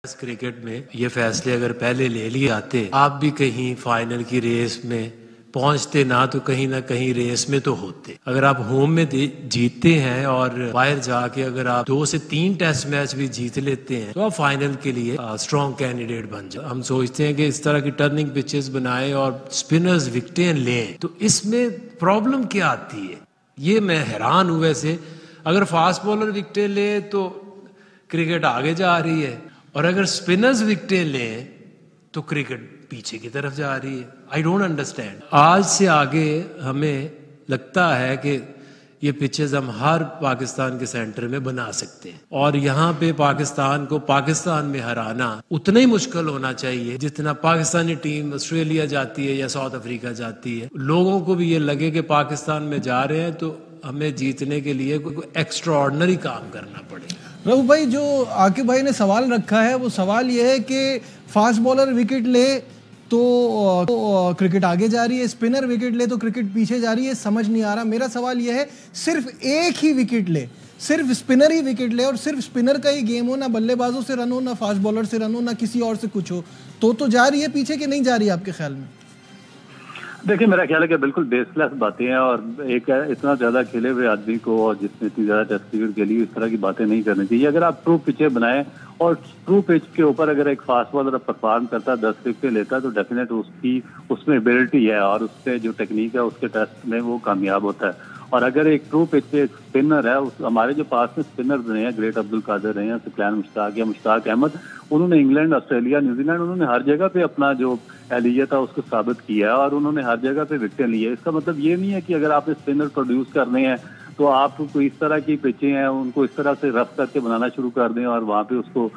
Cricket में ये फैसले अगर पहले ले लिए आते, आप भी कहीं फाइनल की रेस में पहुंचते ना, तो कहीं ना कहीं रेस में तो होते। अगर आप होम में जीतते हैं और बाहर जाके अगर आप 2 से 3 टेस्ट मैच भी जीत लेते हैं तो आप फाइनल के लिए स्ट्रॉन्ग कैंडिडेट बन जाए। हम सोचते हैं कि इस तरह की टर्निंग पिचेस बनाए और स्पिनर्स विकेटें लें, तो इसमें प्रॉब्लम क्या आती है, ये मैं हैरान हूं। वैसे अगर फास्ट बॉलर विकेटें ले तो क्रिकेट आगे जा रही है, और अगर स्पिनर्स विकेटें लें तो क्रिकेट पीछे की तरफ जा रही है। I don't understand. आज से आगे हमें लगता है कि ये पिचेस हम हर पाकिस्तान के सेंटर में बना सकते हैं, और यहाँ पे पाकिस्तान को पाकिस्तान में हराना उतना ही मुश्किल होना चाहिए जितना पाकिस्तानी टीम ऑस्ट्रेलिया जाती है या साउथ अफ्रीका जाती है। लोगों को भी ये लगे कि पाकिस्तान में जा रहे हैं तो हमें जीतने के लिए कोई एक्स्ट्राऑर्डिनरी काम करना पड़ेगा। रघु भाई, जो आकिब भाई ने सवाल रखा है वो सवाल ये है कि फास्ट बॉलर विकेट ले तो क्रिकेट आगे जा रही है, स्पिनर विकेट ले तो क्रिकेट पीछे जा रही है। समझ नहीं आ रहा। मेरा सवाल यह है, सिर्फ एक ही विकेट ले, सिर्फ स्पिनर ही विकेट ले और सिर्फ स्पिनर का ही गेम हो, ना बल्लेबाजों से रन हो, ना फास्ट बॉलर से रन हो, ना किसी और से कुछ हो, तो जा रही है पीछे कि नहीं जा रही है आपके ख्याल में? देखिए, मेरा ख्याल है कि बिल्कुल बेसलेस बातें हैं, और एक इतना ज्यादा खेले हुए आदमी को और जिसने इतनी ज्यादा टेस्ट क्रिकेट खेली इस तरह की बातें नहीं करनी चाहिए। अगर आप ट्रू पिचें बनाएं और ट्रू पिच के ऊपर अगर एक फास्ट बॉलर परफॉर्म करता है, 10 विकेट लेता है, तो डेफिनेट उसकी उसमें एबिलिटी है और उससे जो टेक्निक है उसके टेस्ट में वो कामयाब होता है। और अगर एक ट्रू पिच पे एक स्पिनर है, हमारे जो पास में स्पिनर रहे हैं, ग्रेट अब्दुल कादिर रहे हैं, सुफियान मुश्ताक या मुश्ताक अहमद, उन्होंने इंग्लैंड, ऑस्ट्रेलिया, न्यूजीलैंड, उन्होंने हर जगह पे अपना जो एलिजिया था उसको साबित किया और उन्होंने हर जगह पे विकेटें ली है। इसका मतलब ये नहीं है कि अगर आपने स्पिनर प्रोड्यूस करने हैं तो आप कोई इस तरह की पिचें हैं उनको इस तरह से रफ करके बनाना शुरू कर दें और वहाँ पे उसको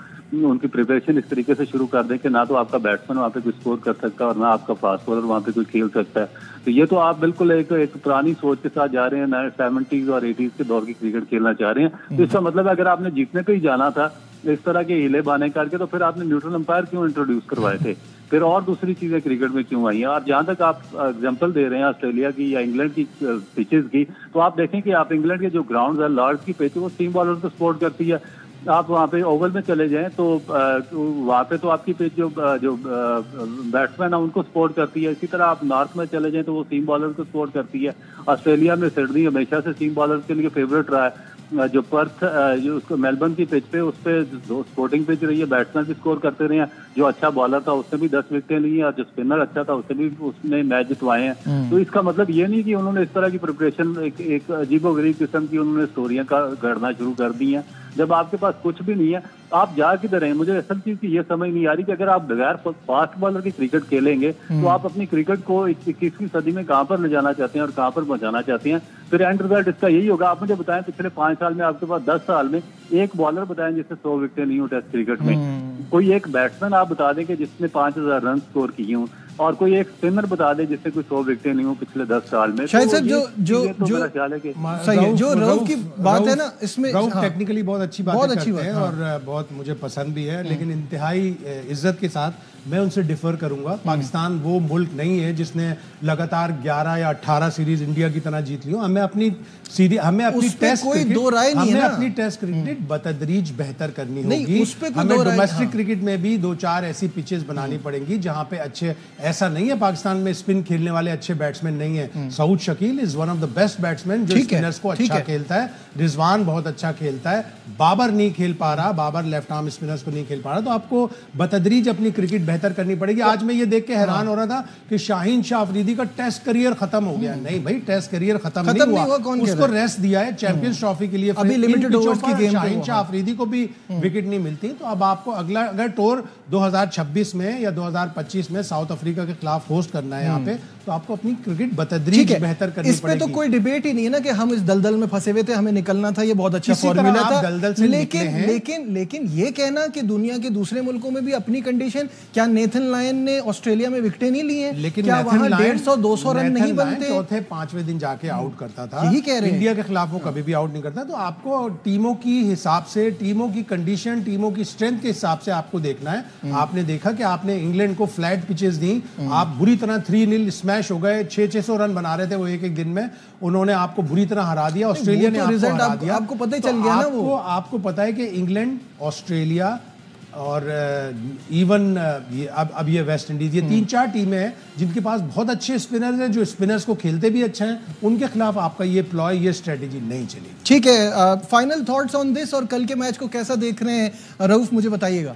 उनकी प्रिपरेशन इस तरीके से शुरू कर दें कि ना तो आपका बैट्समैन वहाँ पे कोई स्कोर कर सकता है और ना आपका फास्ट बॉलर वहाँ पे कोई खेल सकता है। तो ये तो आप बिल्कुल एक पुरानी सोच के साथ जा रहे हैं, नए 70s और 80s के दौर की क्रिकेट खेलना चाह रहे हैं। तो इसका मतलब अगर आपने जीतने पे ही जाना था इस तरह के हिले बाने करके, तो फिर आपने न्यूट्रल अंपायर क्यों इंट्रोड्यूस करवाए थे, फिर और दूसरी चीजें क्रिकेट में क्यों आई हैं? और जहां तक आप एग्जांपल दे रहे हैं ऑस्ट्रेलिया की या इंग्लैंड की पिचेस की, तो आप देखें कि आप इंग्लैंड के जो ग्राउंड है, लॉर्ड्स की पिच, वो सीम बॉलर को सपोर्ट करती है। आप वहाँ पे ओवल में चले जाएं तो वहाँ पे तो आपकी पिच जो बैट्समैन है उनको सपोर्ट करती है। इसी तरह आप नॉर्थ में चले जाएं तो वो सीम बॉलर को सपोर्ट करती है। ऑस्ट्रेलिया में सिडनी हमेशा से सीम बॉलर के लिए फेवरेट रहा है। जो पर्थ जो उसको मेलबर्न की पिच पे उस पे स्पोर्टिंग पिच रही है, बैट्समैन भी स्कोर करते रहे हैं। जो अच्छा बॉलर था उसने भी 10 विकेटें ली हैं और जो स्पिनर अच्छा था उसने भी उसने मैच जितवाए हैं। तो इसका मतलब ये नहीं कि उन्होंने इस तरह की प्रिपरेशन एक अजीबोगरीब किस्म की उन्होंने स्टोरियां गढ़ना शुरू कर दी हैं जब आपके पास कुछ भी नहीं है। आप जा किधर हैं? मुझे असल चीज की ये समझ नहीं आ रही कि अगर आप बगैर फास्ट बॉलर की क्रिकेट खेलेंगे तो आप अपनी क्रिकेट को 21वीं सदी में कहां पर ले जाना चाहते हैं और कहां पर पहुंचाना चाहते हैं? फिर एंड रिजल्ट इसका यही होगा। आप मुझे बताएं, पिछले 5 साल में आपके पास 10 साल में एक बॉलर बताएं जिससे 100 विकेटें नहीं हो टेस्ट क्रिकेट में। कोई एक बैट्समैन आप बता दें कि जिसने 5000 रन स्कोर किए हों, और कोई एक स्पिनर बता दे जिससे कोई 100 विकेटें नहीं हो पिछले 10 साल में। शायद सर जो मेरा ख्याल है कि सही है। जो रऊफ की बात है ना, इसमें टेक्निकली बहुत अच्छी बात करते हैं और बहुत मुझे पसंद भी है, लेकिन इंतहाई इज्जत के साथ मैं उनसे डिफर करूंगा। पाकिस्तान वो मुल्क नहीं है जिसने लगातार 11 या 18 सीरीज इंडिया की तरह जीत ली हो। हमें अपनी टेस्ट कोई दो राय नहीं है ना। अपनी टेस्ट क्रिकेट बतदरीज बेहतर करनी होगी। हमें डोमेस्टिक क्रिकेट में भी 2-4 ऐसी पिचेस बनानी पड़ेंगी जहां पे अच्छे, ऐसा नहीं है पाकिस्तान में स्पिन खेलने वाले अच्छे बैट्समैन नहीं है। Saud Shakeel is one of the best batsman जो स्पिनर्स को अच्छा खेलता है। रिजवान बहुत अच्छा खेलता है। बाबर नहीं खेल पा रहा, बाबर लेफ्ट आर्म स्पिनर्स को नहीं खेल पा रहा। तो आपको बतदरीज अपनी क्रिकेट बेहतर करनी पड़ेगी। आज मैं ये देख के हैरान हो रहा था कि शाहीन शाह अफरीदी का टेस्ट करियर खत्म हो गया। नहीं भाई, टेस्ट करियर खत्म नहीं हुआ। उसको रेस्ट दिया है चैंपियंस ट्रॉफी के लिए। अभी लिमिटेड ओवर्स की गेम शाहीन शाह अफरीदी को भी विकेट नहीं मिलती। तो अब आपको अगला अगर टूर 2026 में या 2025 में साउथ अफ्रीका के खिलाफ होस्ट करना है यहाँ पे, तो आपको अपनी क्रिकेट बतदरीज बेहतर करनी पड़ेगी। इसमें तो कोई डिबेट ही नहीं है ना कि हम इस दलदल में फंसे हुए थे, हमें निकलना था। ये बहुत अच्छा फॉर्मूला था। लेकिन ये कहना कि दुनिया के दूसरे मुल्कों में भी अपनी कंडीशन, क्या नेथन लायन ने ऑस्ट्रेलिया में विकेटें नहीं ली हैं? लेकिन क्या वहां 150-200 रन नहीं बनते? चौथे 5वें दिन जाके आउट करता था। यही कह रहे हैं, इंडिया के खिलाफ वो कभी भी आउट नहीं करता। तो आपको टीमों की हिसाब से, टीमों की कंडीशन, टीमों की स्ट्रेंथ के हिसाब से आपको देखना है। आपने देखा कि आपने इंग्लैंड को फ्लैट पिचेस दी, आप बुरी तरह 3-0 स्मैश हो गए। 600 रन बना रहे थे वो एक दिन में, उन्होंने आपको बुरी तरह हरा दिया। ऑस्ट्रेलिया ने आपको हरा दिया। आपको पता ही चल गया ना। वो आपको पता है कि इंग्लैंड, ऑस्ट्रेलिया, और इवन ये अब ये वेस्ट इंडीज, ये 3-4 टीमें हैं जिनके पास बहुत अच्छे स्पिनर्स हैं, जो स्पिनर्स को खेलते भी अच्छा हैं, उनके खिलाफ आपका ये प्लॉय, ये स्ट्रेटेजी नहीं चलेगी। ठीक है, फाइनल थॉट्स ऑन दिस, और कल के मैच को कैसा देख रहे हैं रऊफ, मुझे बताइएगा।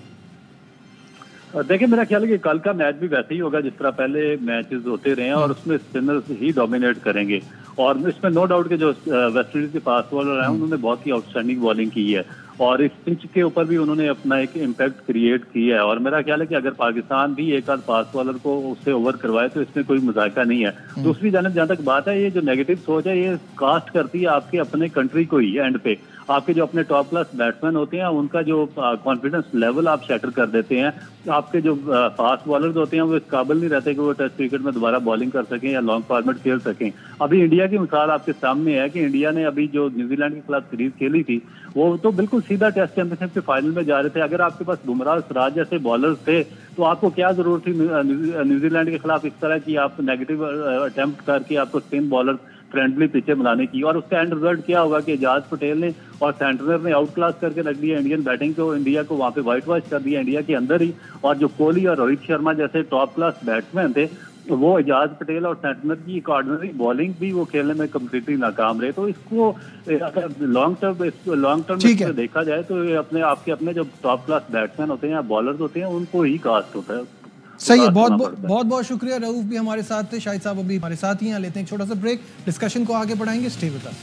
देखिए मेरा ख्याल है कि कल का मैच भी वैसे ही होगा जिस तरह पहले मैचेस होते रहे हैं, और उसमें स्पिनर्स ही डोमिनेट करेंगे। और इसमें नो डाउट कि जो वेस्ट इंडीज के फास्ट बॉलर हैं उन्होंने बहुत ही आउटस्टैंडिंग बॉलिंग की है, और इस पिच के ऊपर भी उन्होंने अपना एक इम्पैक्ट क्रिएट किया है। और मेरा ख्याल है कि अगर पाकिस्तान भी एक आध फास्ट बॉलर को उससे ओवर करवाए तो इसमें कोई मजाका नहीं है। दूसरी जानब जहां तक बात है, ये जो नेगेटिव सोच है ये कास्ट करती है आपके अपने कंट्री को ही एंड पे। आपके जो अपने टॉप क्लास बैट्समैन होते हैं उनका जो कॉन्फिडेंस लेवल आप शैटर कर देते हैं। आपके जो फास्ट बॉलर्स होते हैं वो इस काबिल नहीं रहते कि वो टेस्ट क्रिकेट में दोबारा बॉलिंग कर सकें या लॉन्ग फॉर्मेट खेल सकें। अभी इंडिया की मिसाल आपके सामने है कि इंडिया ने अभी जो न्यूजीलैंड के खिलाफ सीरीज खेली थी वो तो बिल्कुल सीधा टेस्ट चैंपियनशिप के फाइनल में जा रहे थे। अगर आपके पास बुमराह, सिराज जैसे बॉलर्स थे तो आपको क्या जरूरत थी न्यूजीलैंड के खिलाफ इस तरह की आप नेगेटिव अटेम्प्ट करके आपको स्पिन बॉलर फ्रेंडली पिचे बनाने की। और उसका एंड रिजल्ट क्या होगा कि एजाज पटेल ने और सेंटनर ने आउट क्लास करके रख दिया इंडियन बैटिंग को, इंडिया को वहां पे व्हाइट वॉश कर दिया इंडिया के अंदर ही। और जो कोहली और रोहित शर्मा जैसे टॉप क्लास बैट्समैन थे वो एजाज पटेल और सेंटनर की एक ऑर्डिनरी बॉलिंग भी वो खेलने में कम्प्लीटली नाकाम रहे। तो इसको अगर लॉन्ग टर्म में देखा जाए तो ये अपने जो टॉप क्लास बैट्समैन होते हैं या बॉलर्स होते हैं उनको ही कास्ट होता है। सही है, बहुत शुक्रिया। रऊफ भी हमारे साथ थे, शाहिद साहब अभी हमारे साथ ही हैं। लेते हैं एक छोटा सा ब्रेक, डिस्कशन को आगे बढ़ाएंगे, स्टे विद अस।